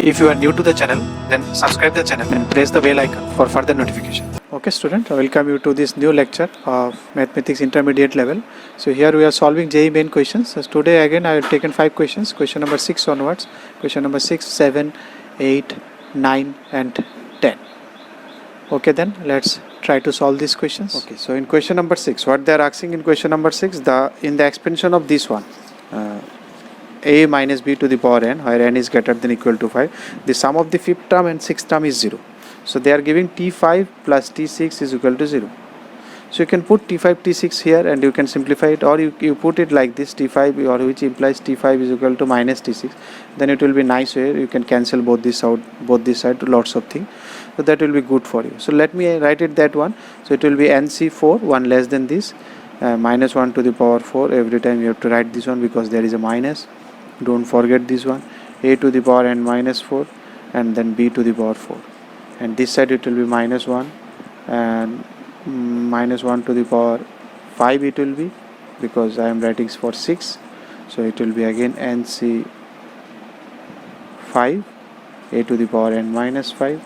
If you are new to the channel, then subscribe the channel and press the bell icon for further notification. Okay student, I welcome you to this new lecture of Mathematics Intermediate level. So here we are solving JEE main questions. So today again I have taken 5 questions, question number 6 onwards, question number 6, 7, 8, 9 and 10. Okay, then let's try to solve these questions. Okay, so in question number 6, what they are asking in question number 6, in the expansion of this one, a minus b to the power n, where n is greater than or equal to 5, the sum of the fifth term and sixth term is 0. So they are giving t5 plus t6 is equal to 0. So you can put t5 t6 here and you can simplify it, or you put it like this, t5, or which implies t5 is equal to minus t6. Then it will be nice here, you can cancel both this out, both this side, lots of things. So that will be good for you. So let me write it that one. So it will be nc4, 1 less than this, minus 1 to the power 4. Every time you have to write this one because there is a minus. Don't forget this one, a to the power n minus 4 and then b to the power 4, and this side it will be minus 1 and minus 1 to the power 5 it will be, because I am writing for 6. So it will be again nc 5, a to the power n minus 5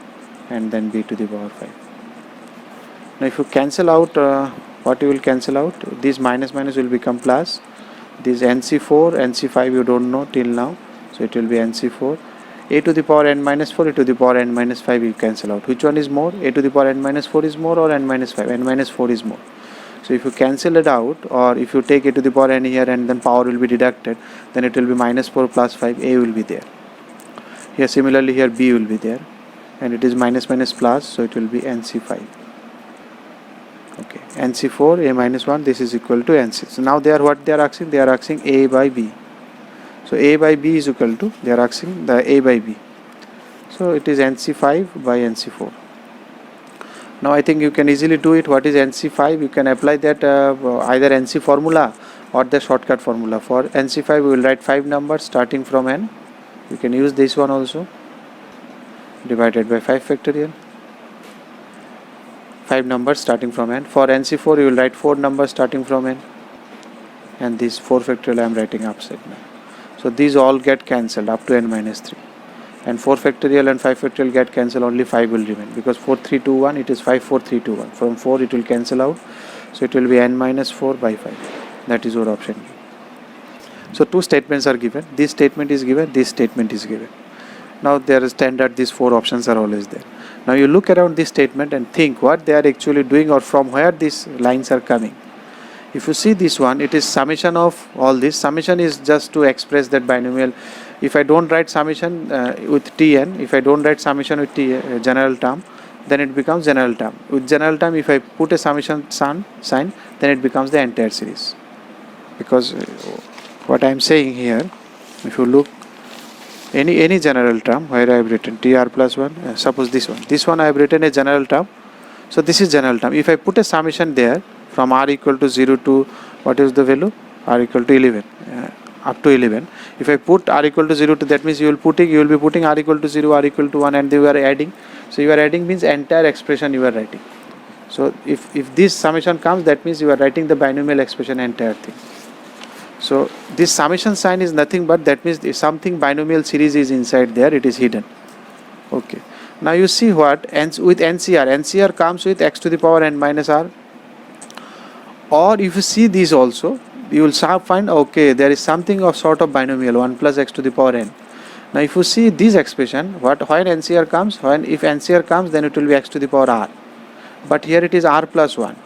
and then b to the power 5. Now if you cancel out, what you will cancel out, this minus minus will become plus. This nc4, nc5 you don't know till now, so it will be nc4, a to the power n minus 4, a to the power n minus 5 you cancel out. Which one is more? A to the power n minus 4 is more or n minus 5? N minus 4 is more. So if you cancel it out, or if you take a to the power n here and then power will be deducted, then it will be minus 4 plus 5, a will be there. Here similarly here b will be there, and it is minus minus plus, so it will be nc5. Okay, nc4, a minus 1, this is equal to nc. So now what they are asking? They are asking a by b. So a by b is equal to, they are asking the a by b. So it is nc5 by nc4. Now I think you can easily do it. What is nc5? You can apply that either nc formula or the shortcut formula. For nc5 we will write 5 numbers starting from n. You can use this one also, divided by 5 factorial. 5 numbers starting from n. For nc4 you will write 4 numbers starting from n, and this 4 factorial I am writing upside down. So these all get cancelled up to n minus 3, and 4 factorial and 5 factorial get cancelled, only 5 will remain, because 4 3 2 1 it is 5 4 3 2 1. From 4 it will cancel out, so it will be n minus 4 by 5. That is your option B. So 2 statements are given. This statement is given, this statement is given. Now there is standard, these 4 options are always there. Now you look around this statement and think what they are actually doing, or from where these lines are coming. If you see this one, it is summation of all this. Summation is just to express that binomial. If I don't write summation with tn, if I don't write summation with general term, then it becomes general term. With general term, if I put a summation sign, then it becomes the entire series. Because what I am saying here, if you look, any general term where I have written tr plus 1, suppose this one I have written a general term, so this is general term. If I put a summation there from r equal to 0 to, what is the value, r equal to 11, up to 11, if I put r equal to 0 to, that means you will be putting r equal to 0, r equal to 1, and you are adding. So you are adding means entire expression you are writing. So if this summation comes, that means you are writing the binomial expression, entire thing. So this summation sign is nothing but, that means if something binomial series is inside there, it is hidden. Okay. Now you see what with NCR. NCR comes with x to the power n minus r. Or if you see these also, you will find, okay, there is something of sort of binomial, 1 plus x to the power n. Now if you see this expression, when NCR comes, if NCR comes, then it will be x to the power r. But here it is r plus 1.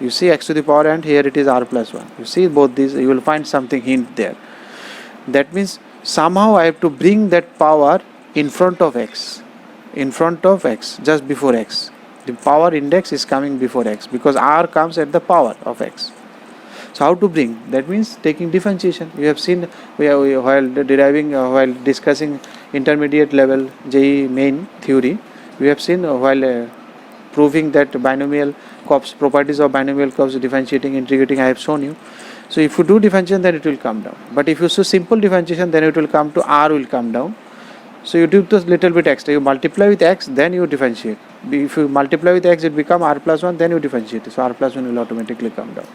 You see x to the power n, here it is r plus 1. You see both these, you will find something hint there. That means somehow I have to bring that power in front of x, just before x. The power index is coming before x, because r comes at the power of x. So how to bring? That means taking differentiation. You have seen while discussing intermediate level JEE main theory, we have seen while proving that binomial curves, properties of binomial curves, differentiating, integrating, I have shown you. So if you do differentiation, then it will come down. But if you do simple differentiation, then it will come to r will come down. So you do this little bit extra. You multiply with x, then you differentiate. If you multiply with x, it becomes r plus 1, then you differentiate. So r plus 1 will automatically come down,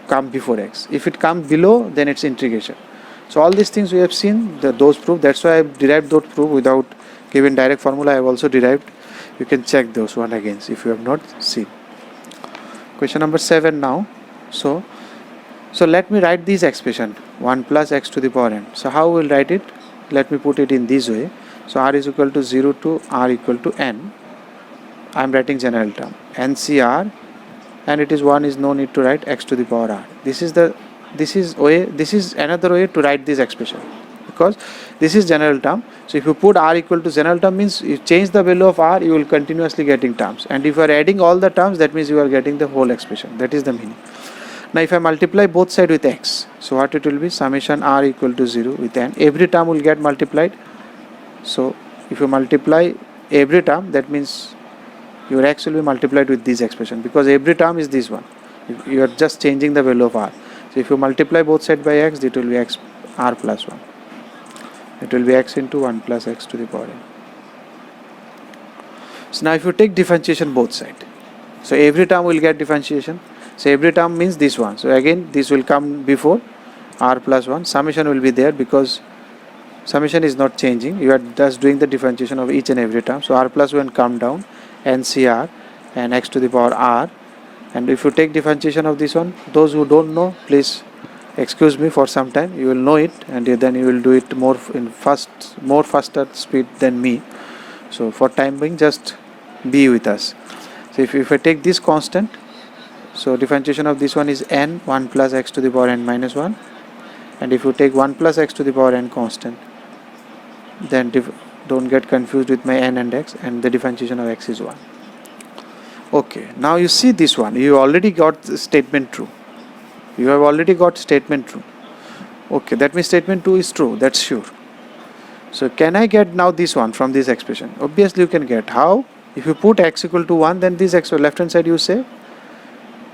come before x. If it comes below, then it's integration. So all these things we have seen, those proof. That's why I have derived those proof without giving direct formula. I have also derived. You can check those one again if you have not seen. Question number 7 now. So let me write this expression 1 plus x to the power n. So how we will write it? Let me put it in this way. So r is equal to 0 to r equal to n. I am writing general term NCR, and it is 1 is no need to write x to the power r. This is another way to write this expression, because this is general term. So if you put r equal to general term, means you change the value of r, you will continuously getting terms, and if you are adding all the terms, that means you are getting the whole expression. That is the meaning. Now if I multiply both sides with x, so what it will be? Summation r equal to 0 with n. Every term will get multiplied. So if you multiply every term, that means your x will be multiplied with this expression, because every term is this one. You are just changing the value of r. So if you multiply both sides by x, it will be x r plus 1. It will be x into 1 plus x to the power n. So now if you take differentiation both sides, so every term will get differentiation. So every term means this one. So again this will come before r plus 1. Summation will be there because summation is not changing. You are just doing the differentiation of each and every term. So r plus 1 come down, NCR and x to the power r. And if you take differentiation of this one, those who don't know, please excuse me for some time. You will know it, and then you will do it more faster speed than me. So for time being, just be with us. So if I take this constant, so differentiation of this one is n 1 plus x to the power n minus 1, and if you take 1 plus x to the power n constant, then don't get confused with my n and x, and the differentiation of x is 1. Okay, now you see this one, you already got the statement true. You have already got statement true. Okay, that means statement 2 is true, that's sure. So can I get now this one from this expression? Obviously you can get. How? If you put x equal to 1, then this x left hand side you say.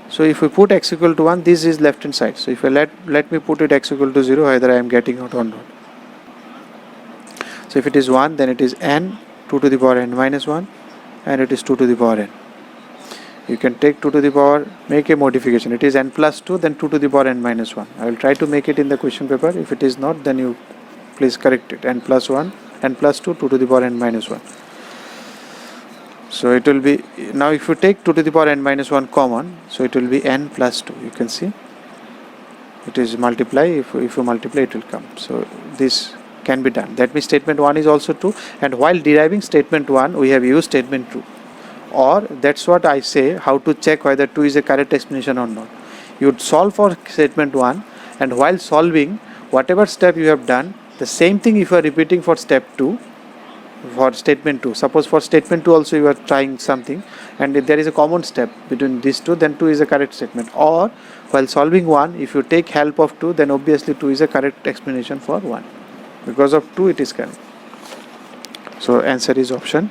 So if we put x equal to 1, this is left hand side. So if I let me put it x equal to 0, either I am getting out or not. So if it is 1, then it is n 2 to the power n minus 1, and it is 2 to the power n. You can take 2 to the power, make a modification. It is n plus 2, then 2 to the power n minus 1. I will try to make it in the question paper. If it is not, then you please correct it. N plus 1, n plus 2, 2 to the power n minus 1. So it will be, now if you take 2 to the power n minus 1 common, so it will be n plus 2. You can see it is multiply. If you multiply, it will come. So this can be done. That means statement 1 is also true, and while deriving statement 1, we have used statement 2. Or that's what I say, how to check whether 2 is a correct explanation or not. You would solve for statement 1, and while solving, whatever step you have done, the same thing if you are repeating for step 2, for statement 2. Suppose for statement 2 also you are trying something, and if there is a common step between these two, then 2 is a correct statement. Or while solving 1, if you take help of 2, then obviously 2 is a correct explanation for 1. Because of 2 it is correct. So answer is option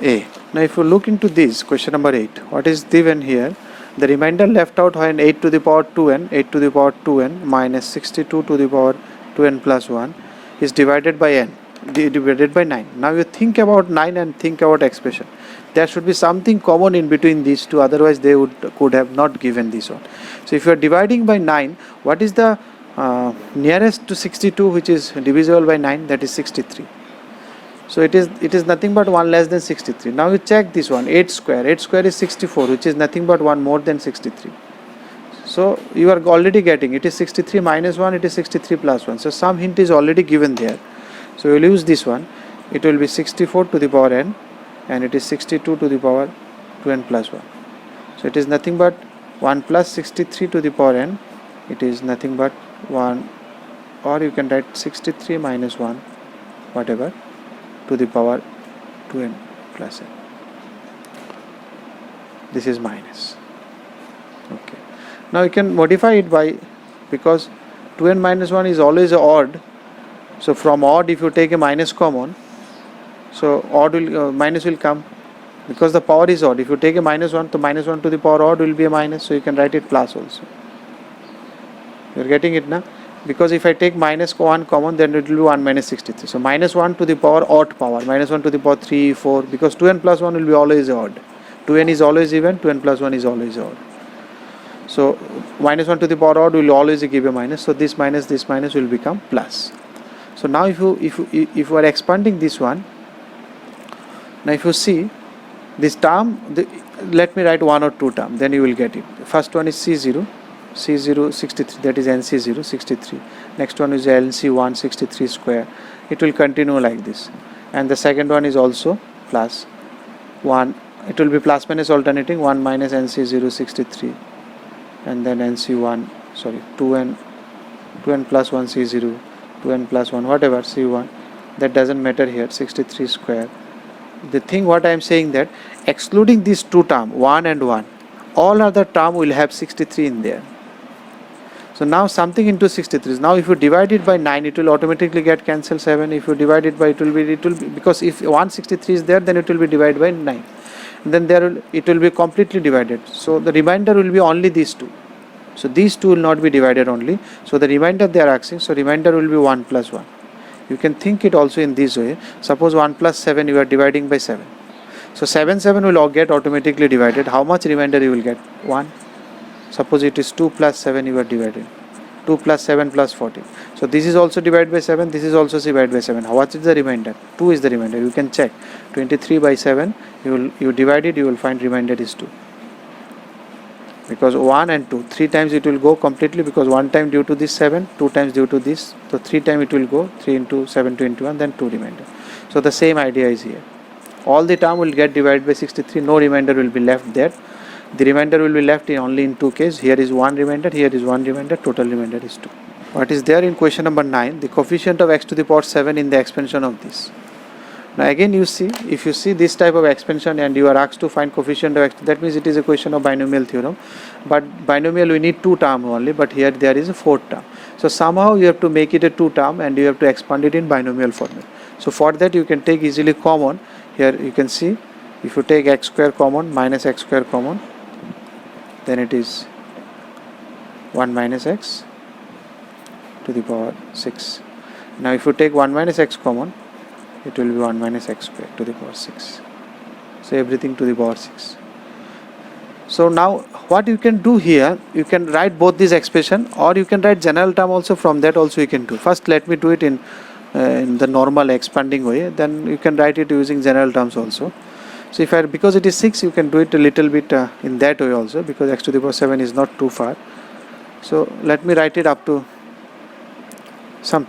A. Now if you look into this question number 8, what is given here? The remainder left out when 8 to the power 2n, 8 to the power 2n minus 62 to the power 2n plus 1 is divided by n, divided by 9. Now you think about 9 and think about expression. There should be something common in between these two, otherwise they could have not given this one. So if you are dividing by 9, what is the nearest to 62 which is divisible by 9? That is 63. So it is nothing but 1 less than 63. Now you check this one, 8 square is 64, which is nothing but 1 more than 63. So you are already getting, it is 63 minus 1, it is 63 plus 1. So some hint is already given there. So we will use this one. It will be 64 to the power n, and it is 62 to the power 2n plus 1. So it is nothing but 1 plus 63 to the power n. It is nothing but 1, or you can write 63 minus 1, whatever, to the power 2n plus n. This is minus. Okay. Now you can modify it by, because 2n minus 1 is always odd. So from odd, if you take a minus common, so odd will minus will come, because the power is odd. If you take a minus 1, so minus 1 to the power odd will be a minus. So you can write it plus also. You are getting it now? Because if I take minus 1 common, then it will be 1 minus 63. So minus 1 to the power odd power, minus 1 to the power 3, 4, because 2n plus 1 will be always odd. 2n is always even, 2n plus 1 is always odd. So minus 1 to the power odd will always give a minus. So this minus will become plus. So now if you are expanding this one, now if you see this term, let me write one or two term, then you will get it. First one is C0 63, that is NC0 63. Next one is LC1 63 square. It will continue like this. And the second one is also plus 1. It will be plus minus alternating 1 minus NC0 63. And then NC1, sorry, 2n plus 1 C0, 2n plus 1, whatever, C1. That doesn't matter here, 63 square. The thing what I am saying that excluding these two term, 1 and 1, all other term will have 63 in there. So now something into 63. Now if you divide it by 9, it will automatically get cancelled 7. If you divide it by, it will be because if 163 is there, then it will be divided by 9. Then it will be completely divided. So the remainder will be only these two. So these two will not be divided only. So the remainder they are asking. So remainder will be 1 plus 1. You can think it also in this way. Suppose 1 plus 7 you are dividing by 7. So 7 will all get automatically divided. How much remainder you will get? 1. Suppose it is 2 plus 7 you are dividing. 2 plus 7 plus 14. So this is also divided by 7. This is also divided by 7. What is the remainder? 2 is the remainder. You can check. 23 by 7. You divide it. You will find remainder is 2. Because 1 and 2. 3 times it will go completely because 1 time due to this 7. 2 times due to this. So 3 times it will go. 3 into 7 to 1. Then 2 remainder. So the same idea is here. All the term will get divided by 63. No remainder will be left there. The remainder will be left only in two cases. Here is 1 remainder, here is 1 remainder, total remainder is 2. What is there in question number 9? The coefficient of x to the power 7 in the expansion of this. Now again you see, if you see this type of expansion and you are asked to find coefficient of x, that means it is a question of binomial theorem. But binomial we need 2 term only, but here there is a 4th term. So somehow you have to make it a 2 term and you have to expand it in binomial format. So for that you can take easily common. Here you can see, if you take x square common minus x square common, then it is 1 minus x to the power 6. Now if you take 1 minus x common, it will be 1 minus x square to the power 6. So everything to the power 6. So now what you can do here, you can write both these expression or you can write general term also. From that also you can do. First let me do it in the normal expanding way, then you can write it using general terms also. So because it is 6, you can do it a little bit in that way also, because x to the power 7 is not too far. So let me write it up to some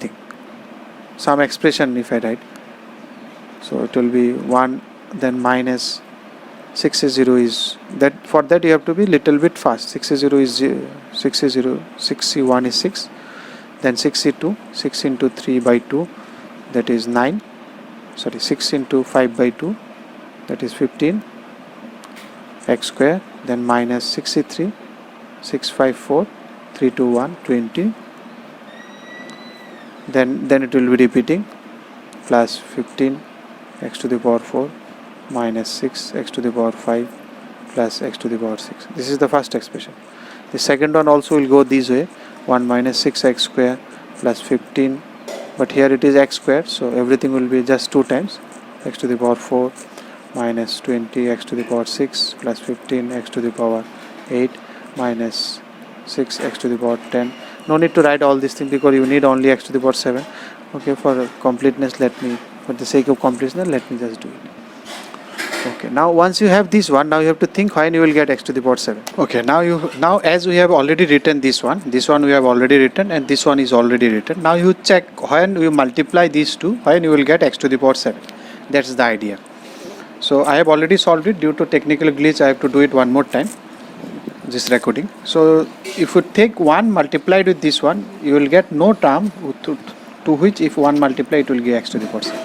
expression if I write. So it will be 1, then minus 6 is 0 is that. For that you have to be little bit fast. 6 is 0 is 0, 6 is 0, 6c1 is 6, then 6c2, 6 into 3 by 2, that is 9, sorry 6 into 5 by 2, that is 15 x square, then minus 63, 6, 5, 4, 3, 2, 1, 20, then it will be repeating, plus 15 x to the power 4 minus 6 x to the power 5 plus x to the power 6. This is the first expression. The second one also will go this way, 1 minus 6x square plus 15, but here it is x square, so everything will be just 2 times, x to the power 4 minus 20 x to the power 6 plus 15 x to the power 8 minus 6 x to the power 10. No need to write all these things because you need only x to the power 7. Okay, for completeness, for the sake of completeness, let me just do it. Okay, now once you have this one, now you have to think when you will get x to the power 7. Okay, now as we have already written this one we have already written, and this one is already written. Now you check when you multiply these two, when you will get x to the power 7. That's the idea. So I have already solved it. Due to technical glitch, I have to do it one more time, this recording. So if you take 1 multiplied with this one, you will get no term to which if 1 multiply it will give x to the power 7.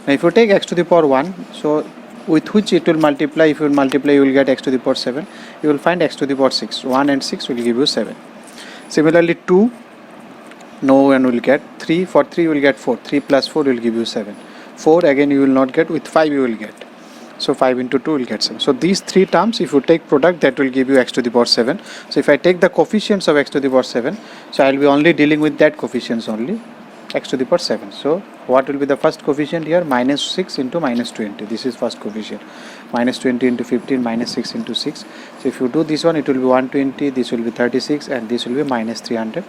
Now if you take x to the power 1, so with which it will multiply, if you multiply you will get x to the power 7. You will find x to the power 6. 1 and 6 will give you 7. Similarly 2, no one will get. 3, for 3 you will get 4. 3 plus 4 will give you 7. 4 again you will not get. With 5 you will get. So 5 into 2 will get 7. So these 3 terms, if you take product, that will give you x to the power 7. So if I take the coefficients of x to the power 7, so I will be only dealing with that coefficients only. x to the power 7. So what will be the first coefficient here? Minus 6 into minus 20. This is first coefficient. Minus 20 into 15, minus 6 into 6. So if you do this one, it will be 120, this will be 36, and this will be minus 300.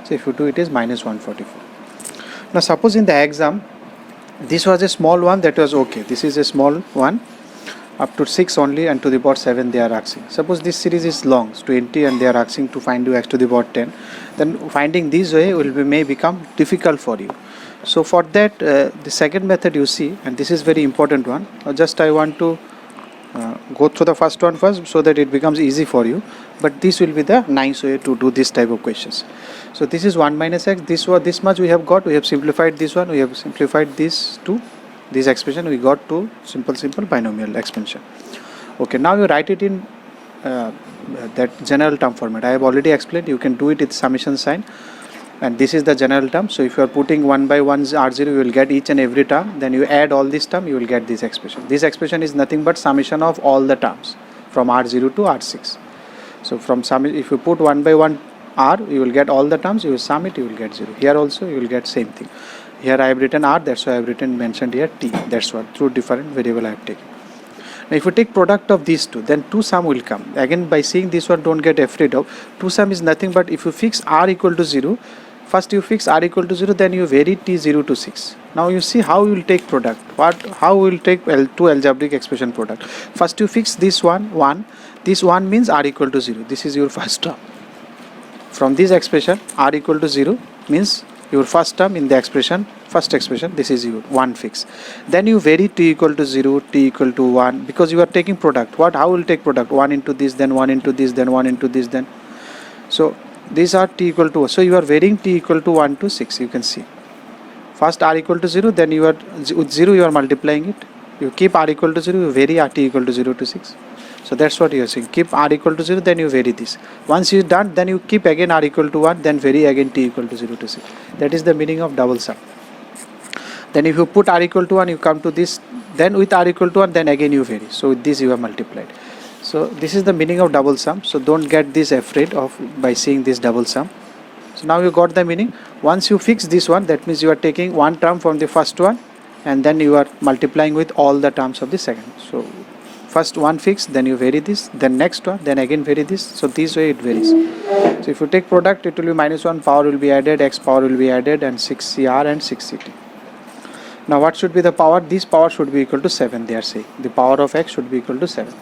So if you do, it is minus 144. Now suppose in the exam, this was a small one, that was okay. This is a small one, up to 6 only, and to the power 7 they are asking. Suppose this series is long, it's 20, and they are asking to find you x to the power 10. Then finding this way may become difficult for you. So for that, the second method you see, and this is very important one. Just I want to go through the first one first, so that it becomes easy for you. But this will be the nice way to do this type of questions. So this is 1 minus x. This much we have got. We have simplified this one. We have simplified this to this expression. We got to simple binomial expansion. Okay, now you write it in that general term format. I have already explained. You can do it with summation sign. And this is the general term. So if you are putting 1 by 1 r0, you will get each and every term. Then you add all this term, you will get this expression. This expression is nothing but summation of all the terms from r0 to r6. So from sum, if you put 1 by 1 r, you will get all the terms. You will sum it, you will get 0. Here also you will get same thing. Here I have written r, that's why I have mentioned here t. That's what, through different variable I have taken. Now if you take product of these two, then 2 sum will come. Again, by seeing this one, don't get afraid of. 2 sum is nothing but if you fix r equal to 0, first you fix r equal to 0, then you vary t 0 to 6. Now you see how you will take product. How we will take two algebraic expression product. First you fix this one, 1. This 1 means r equal to 0. This is your first term. From this expression, r equal to 0 means your first term in the expression, first expression, this is your 1 fix. Then you vary t equal to 0, t equal to 1, because you are taking product. How will take product? 1 into this, then 1 into this, then 1 into this, then. So these are t equal to, so you are varying t equal to 1 to 6, you can see. First r equal to 0, then you are, with 0 you are multiplying it. You keep r equal to 0, you vary r t equal to 0 to 6. So that's what you are saying. Keep r equal to 0, then you vary this. Once you are done, then you keep again r equal to 1, then vary again t equal to 0 to 6. That is the meaning of double sum. Then if you put r equal to 1, you come to this, then with r equal to 1, then again you vary. So with this you have multiplied. So this is the meaning of double sum. So don't get this afraid of by seeing this double sum. So now you got the meaning. Once you fix this one, that means you are taking one term from the first one, and then you are multiplying with all the terms of the second. So first one fix, then you vary this, then next one, then again vary this. So this way it varies. So if you take product, it will be minus 1, power will be added, x power will be added, and 6cr and 6ct. Now what should be the power? This power should be equal to 7, they are saying. The power of x should be equal to 7.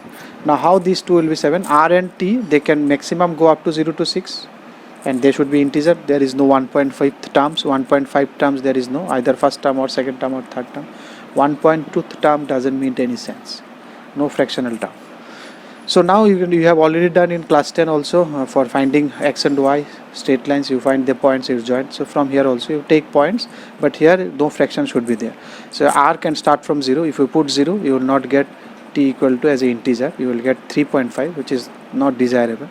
Now how these two will be 7? R and t, they can maximum go up to 0 to 6. And they should be integer. There is no 1.5 terms, 1.5 terms there is no, either first term or second term or third term. 1.2th term doesn't make any sense. No fractional term. So now you have already done in class 10 also for finding x and y straight lines. You find the points you join. So from here also you take points, but here no fraction should be there. So r can start from 0. If you put 0, you will not get t equal to as an integer. You will get 3.5, which is not desirable.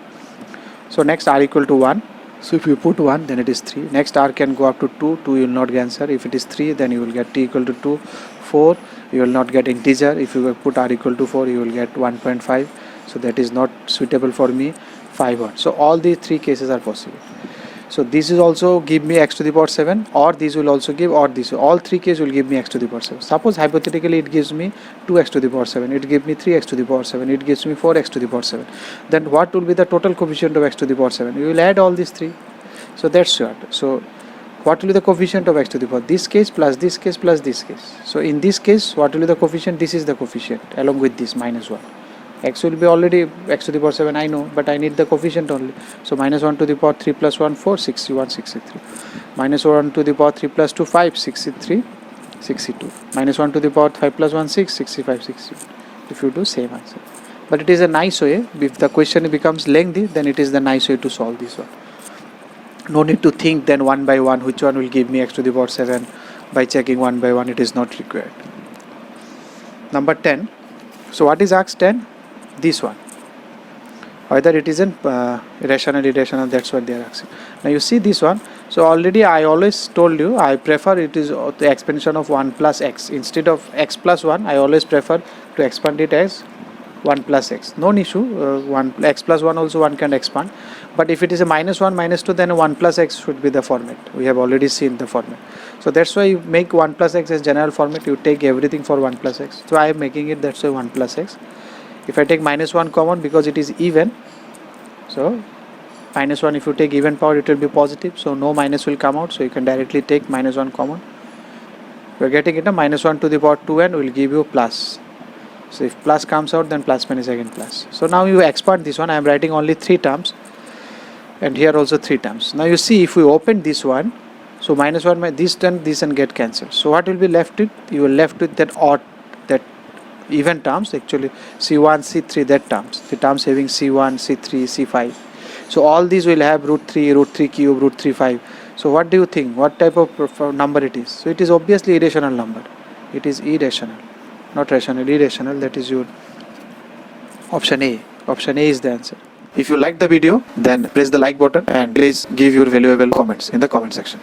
So next r equal to 1. So if you put 1, then it is 3. Next r can go up to 2. 2 you will not get answer. If it is 3, then you will get t equal to 2. 4, you will not get integer. If you put r equal to 4, you will get 1.5. So that is not suitable for me. 5 1. So all these three cases are possible. So this is also give me x to the power 7, or this will also give, or this. All three cases will give me x to the power 7. Suppose hypothetically it gives me 2x to the power 7. It gives me 3x to the power 7. It gives me 4x to the power 7. Then what will be the total coefficient of x to the power 7? You will add all these three. So that's short. So what will be the coefficient of x to the power? This case plus this case plus this case. So in this case, what will be the coefficient? This is the coefficient along with this minus 1. X will be already x to the power 7, I know, but I need the coefficient only. So minus 1 to the power 3 plus 1, 4, 61, 63. Minus 1 to the power 3 plus 2, 5, 63, 62. Minus 1 to the power 5 plus 1, 6, 65, 60. If you do, same answer. But it is a nice way. If the question becomes lengthy, then it is the nice way to solve this one. No need to think then one by one, which one will give me x to the power 7. By checking one by one, it is not required. Number 10. So what is asked 10? This one. Whether it isn't rational, irrational, that's what they are asking. Now you see this one. So already I always told you, I prefer it is the expansion of 1 plus x. Instead of x plus 1, I always prefer to expand it as 1 plus x, no issue. 1 x plus 1 also one can expand, but if it is a minus 1 minus 2, then a 1 plus x should be the format. We have already seen the format, so that's why you make 1 plus x as general format. You take everything for 1 plus x, so I am making it, that's why 1 plus x. If I take minus 1 common, because it is even, so minus 1, if you take even power, it will be positive, so no minus will come out, so you can directly take minus 1 common. We are getting it a minus 1 to the power 2n will give you plus. So if plus comes out, then plus minus again plus. So now you expand this one. I am writing only 3 terms, and here also 3 terms. Now you see, if we open this one, so minus 1 this and this and get cancelled. So what will be left with? You will left with that odd, that even terms, actually c1 c3, that terms, the terms having c1 c3 c5. So all these will have root 3 cube, root 3 5. So what do you think? What type of number it is? So it is obviously irrational number. It is irrational, not rational, irrational. That is your option A. Option A is the answer. If you like the video, then press the like button and please give your valuable comments in the comment section.